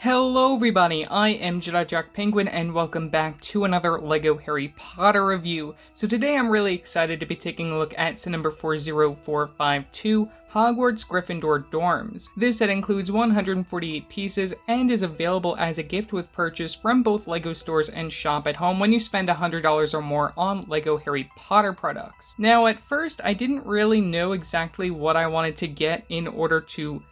Hello everybody, I am Jedi Jack Penguin and welcome back to another LEGO Harry Potter review. So today I'm really excited to be taking a look at set number 40452, Hogwarts Gryffindor Dorms. This set includes 148 pieces and is available as a gift with purchase from both LEGO stores and shop at home when you spend $100 or more on LEGO Harry Potter products. Now at first I didn't really know exactly what I wanted to get in order to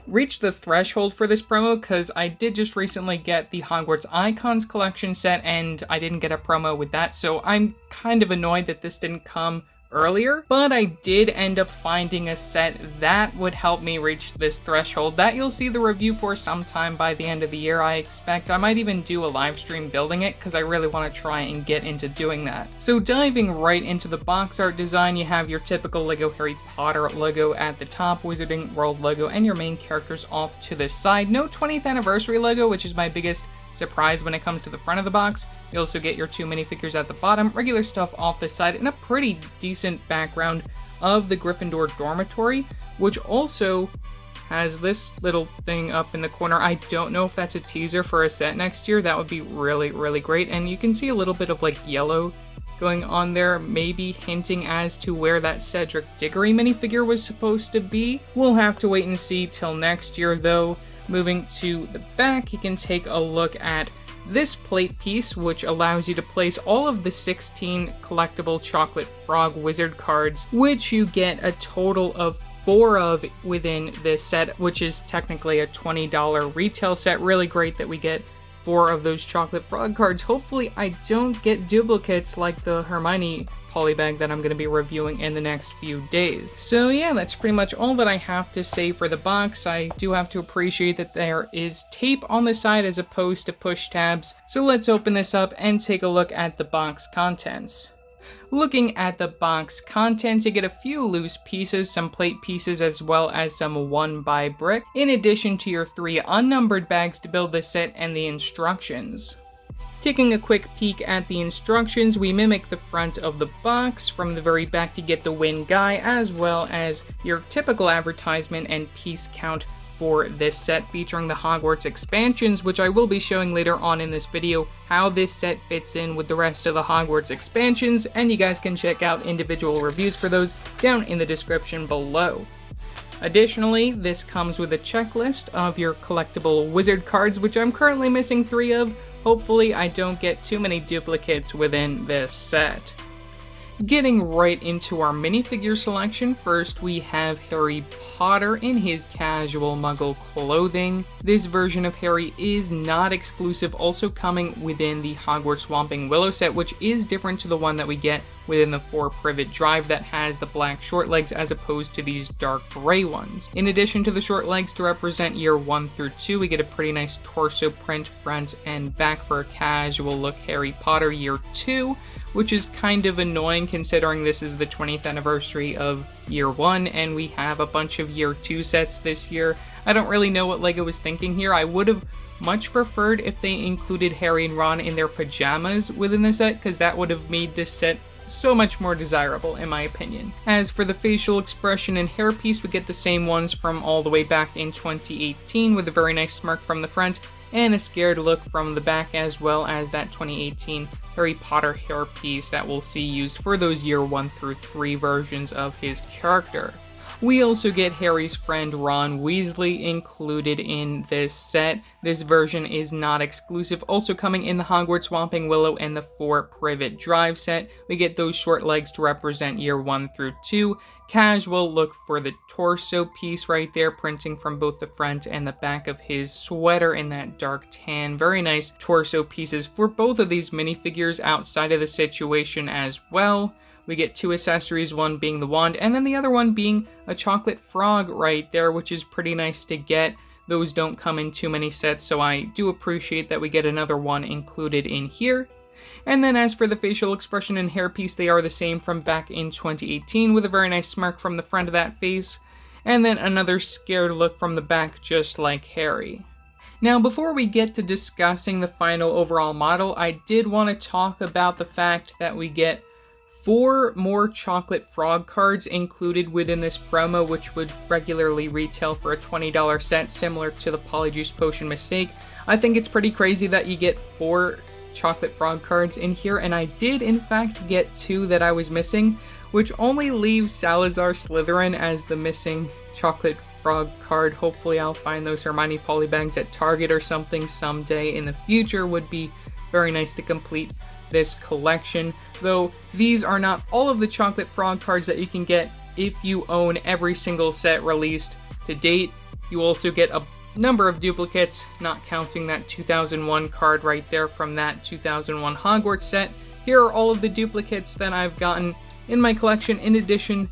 reach the threshold for this promo, because I did just recently get the Hogwarts Icons collection set and I didn't get a promo with that, so I'm kind of annoyed that this didn't come earlier, but I did end up finding a set that would help me reach this threshold that you'll see the review for sometime by the end of the year, I expect. I might even do a live stream building it because I really want to try and get into doing that. So diving right into the box art design, you have your typical LEGO Harry Potter logo at the top, Wizarding World logo, and your main characters off to the side. No 20th anniversary logo, which is my biggest surprise when it comes to the front of the box. You also get your two minifigures at the bottom, regular stuff off the side, and a pretty decent background of the Gryffindor dormitory, which also has this little thing up in the corner. I don't know if that's a teaser for a set next year. That would be really, really great. And you can see a little bit of like yellow going on there, maybe hinting as to where that Cedric Diggory minifigure was supposed to be. We'll have to wait and see till next year though. Moving to the back, you can take a look at this plate piece, which allows you to place all of the 16 collectible Chocolate Frog Wizard cards, which you get a total of 4 of within this set, which is technically a $20 retail set. Really great that we get 4 of those Chocolate Frog cards. Hopefully I don't get duplicates like the Hermione polybag that I'm going to be reviewing in the next few days. So yeah, that's pretty much all that I have to say for the box. I do have to appreciate that there is tape on the side as opposed to push tabs. So let's open this up and take a look at the box contents. Looking at the box contents, you get a few loose pieces, some plate pieces, as well as some 1x brick, in addition to your 3 unnumbered bags to build the set and the instructions. Taking a quick peek at the instructions, we mimic the front of the box. From the very back you get the win guy, as well as your typical advertisement and piece count for this set, featuring the Hogwarts expansions, which I will be showing later on in this video how this set fits in with the rest of the Hogwarts expansions, and you guys can check out individual reviews for those down in the description below. Additionally, this comes with a checklist of your collectible wizard cards, which I'm currently missing 3 of. Hopefully I don't get too many duplicates within this set. Getting right into our minifigure selection, first we have Harry Potter in his casual muggle clothing. This version of Harry is not exclusive, also coming within the Hogwarts Swamping Willow set, which is different to the one that we get within the 4 Privet Drive that has the black short legs as opposed to these dark gray ones. In addition to the short legs to represent year 1 through 2, we get a pretty nice torso print front and back for a casual look Harry Potter year 2, which is kind of annoying considering this is the 20th anniversary of year 1 and we have a bunch of year 2 sets this year. I don't really know what LEGO was thinking here. I would have much preferred if they included Harry and Ron in their pajamas within the set, because that would have made this set so much more desirable in my opinion. As for the facial expression and hairpiece, we get the same ones from all the way back in 2018 with a very nice smirk from the front and a scared look from the back, as well as that 2018 Harry Potter hairpiece that we'll see used for those year 1 through 3 versions of his character. We also get Harry's friend Ron Weasley included in this set. This version is not exclusive, also coming in the Hogwarts Swamping Willow and the 4 Privet Drive set. We get those short legs to represent year 1 through 2. Casual look for the torso piece right there, printing from both the front and the back of his sweater in that dark tan. Very nice torso pieces for both of these minifigures outside of the situation as well. We get 2 accessories, one being the wand, and then the other one being a chocolate frog right there, which is pretty nice to get. Those don't come in too many sets, so I do appreciate that we get another one included in here. And then as for the facial expression and hairpiece, they are the same from back in 2018, with a very nice smirk from the front of that face, and then another scared look from the back, just like Harry. Now, before we get to discussing the final overall model, I did want to talk about the fact that we get 4 more chocolate frog cards included within this promo, which would regularly retail for a $20 set, similar to the Polyjuice Potion Mistake. I think it's pretty crazy that you get 4 chocolate frog cards in here, and I did in fact get 2 that I was missing, which only leaves Salazar Slytherin as the missing chocolate frog card. Hopefully I'll find those Hermione Polybags at Target or something someday in the future. Would be very nice to complete this collection, though these are not all of the chocolate frog cards that you can get if you own every single set released to date. You also get a number of duplicates, not counting that 2001 card right there from that 2001 Hogwarts set. Here are all of the duplicates that I've gotten in my collection, in addition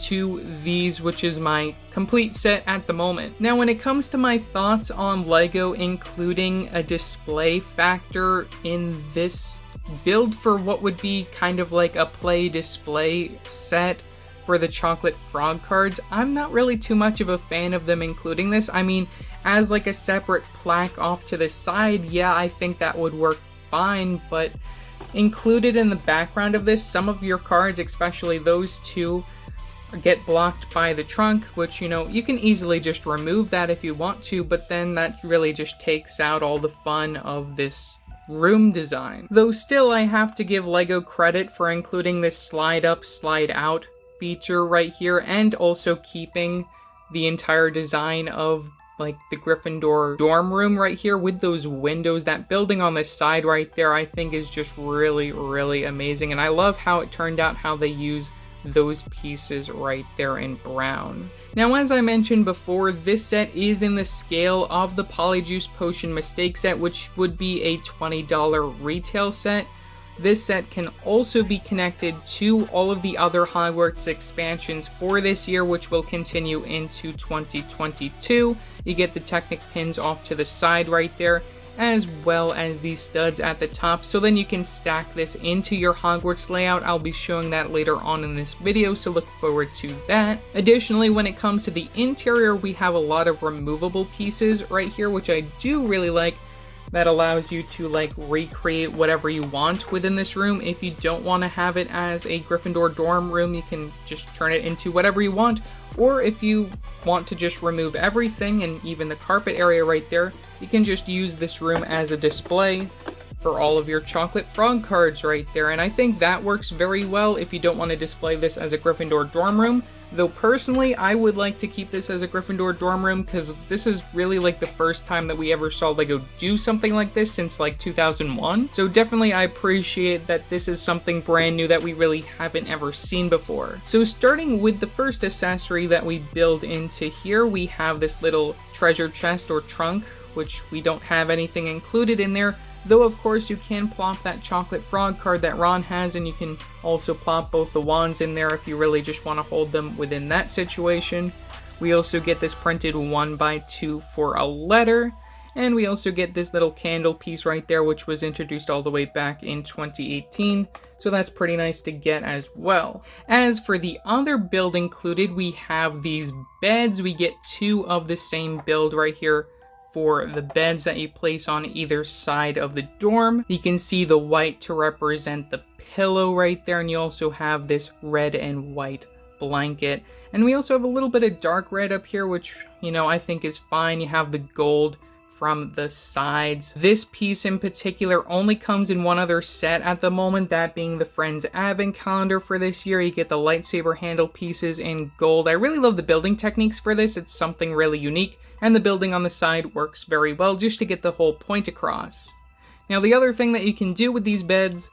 to these, which is my complete set at the moment. Now, when it comes to my thoughts on LEGO including a display factor in this build for what would be kind of like a play display set for the chocolate frog cards, I'm not really too much of a fan of them including this. I mean, as like a separate plaque off to the side, yeah, I think that would work fine, but included in the background of this, some of your cards, especially those 2, get blocked by the trunk, which, you know, you can easily just remove that if you want to, but then that really just takes out all the fun of this room design. Though still, I have to give LEGO credit for including this slide up, slide out feature right here, and also keeping the entire design of like the Gryffindor dorm room right here with those windows. That building on the side right there I think is just really, really amazing, and I love how it turned out, how they use those pieces right there in brown. Now, as I mentioned before, this set is in the scale of the Polyjuice Potion Mistake set, which would be a $20 retail set. This set can also be connected to all of the other Hogwarts expansions for this year, which will continue into 2022. You get the Technic pins off to the side right there, as well as these studs at the top, so then you can stack this into your Hogwarts layout. I'll be showing that later on in this video, so look forward to that. Additionally, when it comes to the interior, we have a lot of removable pieces right here, which I do really like. That allows you to like recreate whatever you want within this room. If you don't want to have it as a Gryffindor dorm room, you can just turn it into whatever you want. Or if you want to just remove everything, and even the carpet area right there, you can just use this room as a display for all of your chocolate frog cards right there. And I think that works very well if you don't want to display this as a Gryffindor dorm room. Though personally, I would like to keep this as a Gryffindor dorm room, because this is really like the first time that we ever saw LEGO do something like this since like 2001. So definitely I appreciate that this is something brand new that we really haven't ever seen before. So starting with the first accessory that we build into here, we have this little treasure chest or trunk, which we don't have anything included in there. Though, of course, you can plop that chocolate frog card that Ron has, and you can also plop both the wands in there if you really just want to hold them within that situation. We also get this printed 1x2 for a letter, and we also get this little candle piece right there, which was introduced all the way back in 2018, so that's pretty nice to get as well. As for the other build included, we have these beds. We get 2 of the same build right here for the beds that you place on either side of the dorm. You can see the white to represent the pillow right there, and you also have this red and white blanket. And we also have a little bit of dark red up here, which, you know, I think is fine. You have the gold from the sides. This piece in particular only comes in one other set at the moment, that being the Friends Advent Calendar for this year. You get the lightsaber handle pieces in gold. I really love the building techniques for this. It's something really unique, and the building on the side works very well just to get the whole point across. Now, the other thing that you can do with these beds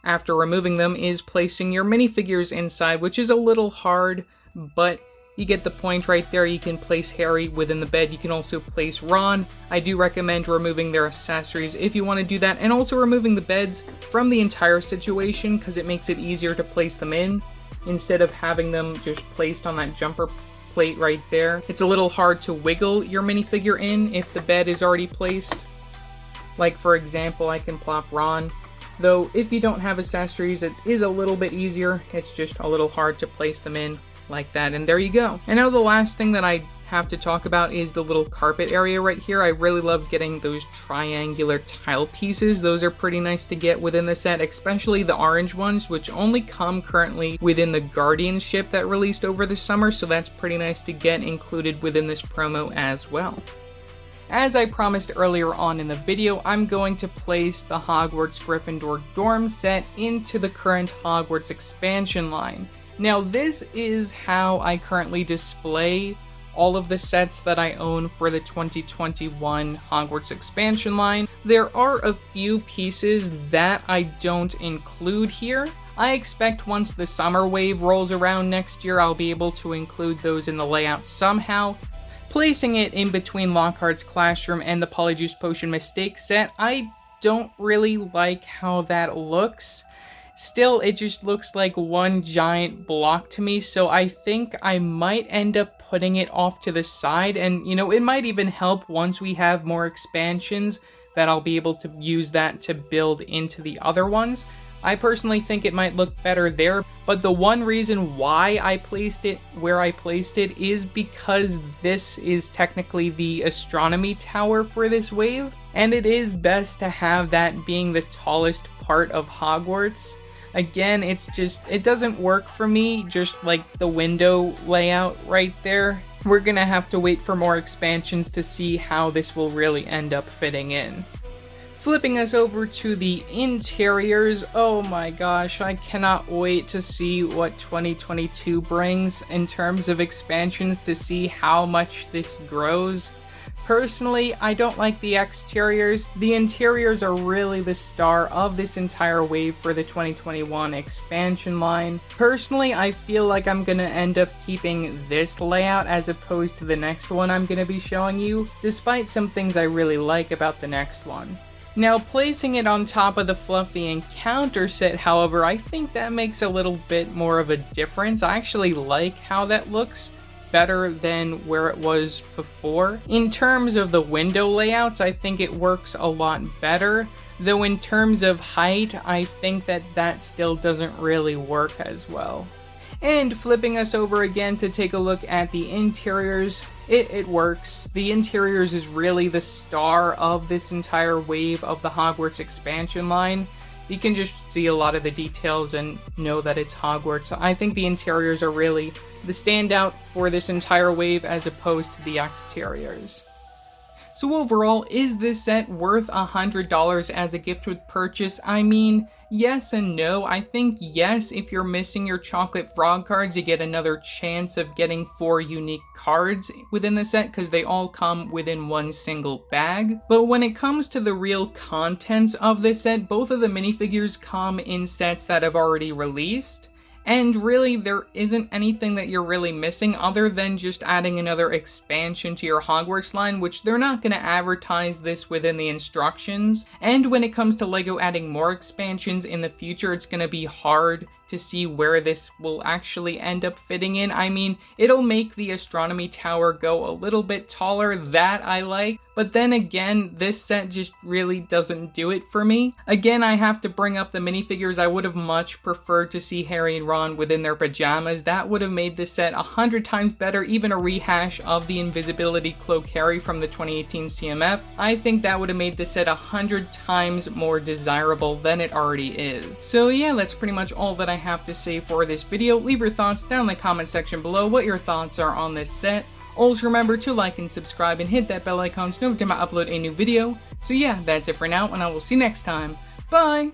after removing them is placing your minifigures inside, which is a little hard, but you get the point right there. You can place Harry within the bed. You can also place Ron. I do recommend removing their accessories if you want to do that, and also removing the beds from the entire situation, because it makes it easier to place them in instead of having them just placed on that jumper plate right there. It's a little hard to wiggle your minifigure in if the bed is already placed. Like, for example, I can plop Ron. Though if you don't have accessories, it is a little bit easier. It's just a little hard to place them in like that, and there you go. And now the last thing that I have to talk about is the little carpet area right here. I really love getting those triangular tile pieces. Those are pretty nice to get within the set, especially the orange ones, which only come currently within the Guardian ship that released over the summer, so that's pretty nice to get included within this promo as well. As I promised earlier on in the video, I'm going to place the Hogwarts Gryffindor Dorms set into the current Hogwarts expansion line. Now, this is how I currently display all of the sets that I own for the 2021 Hogwarts expansion line. There are a few pieces that I don't include here. I expect once the summer wave rolls around next year, I'll be able to include those in the layout somehow. Placing it in between Lockhart's Classroom and the Polyjuice Potion Mistake set, I don't really like how that looks. Still, it just looks like one giant block to me, so I think I might end up putting it off to the side, and you know, it might even help once we have more expansions that I'll be able to use that to build into the other ones. I personally think it might look better there, but the one reason why I placed it where I placed it is because this is technically the astronomy tower for this wave, and it is best to have that being the tallest part of Hogwarts. Again, it doesn't work for me, just like the window layout right there. We're gonna have to wait for more expansions to see how this will really end up fitting in. Flipping us over to the interiors, oh my gosh, I cannot wait to see what 2022 brings in terms of expansions to see how much this grows. Personally, I don't like the exteriors. The interiors are really the star of this entire wave for the 2021 expansion line. Personally, I feel like I'm gonna end up keeping this layout as opposed to the next one I'm gonna be showing you, despite some things I really like about the next one. Now, placing it on top of the Fluffy Encounter set, however, I think that makes a little bit more of a difference. I actually like how that looks better than where it was before. In terms of the window layouts, I think it works a lot better, though in terms of height, I think that still doesn't really work as well. And flipping us over again to take a look at the interiors, it works. The interiors is really the star of this entire wave of the Hogwarts expansion line. You can just see a lot of the details and know that it's Hogwarts. I think the interiors are really the standout for this entire wave as opposed to the exteriors. So overall, is this set worth $100 as a gift with purchase? I mean, yes and no. I think yes, if you're missing your chocolate frog cards, you get another chance of getting 4 unique cards within the set because they all come within one single bag. But when it comes to the real contents of this set, both of the minifigures come in sets that have already released. And really, there isn't anything that you're really missing other than just adding another expansion to your Hogwarts line, which they're not going to advertise this within the instructions. And when it comes to LEGO adding more expansions in the future, it's going to be hard to see where this will actually end up fitting in. I mean, it'll make the astronomy tower go a little bit taller, that I like, but then again, this set just really doesn't do it for me. Again, I have to bring up the minifigures. I would have much preferred to see Harry and Ron within their pajamas. That would have made this set 100 times better, even a rehash of the invisibility cloak Harry from the 2018 CMF. I think that would have made this set 100 times more desirable than it already is. So yeah, that's pretty much all that I have to say for this video. Leave your thoughts down in the comment section below what your thoughts are on this set. Always remember to like and subscribe and hit that bell icon to know every time I upload a new video. So yeah, that's it for now, and I will see you next time. Bye!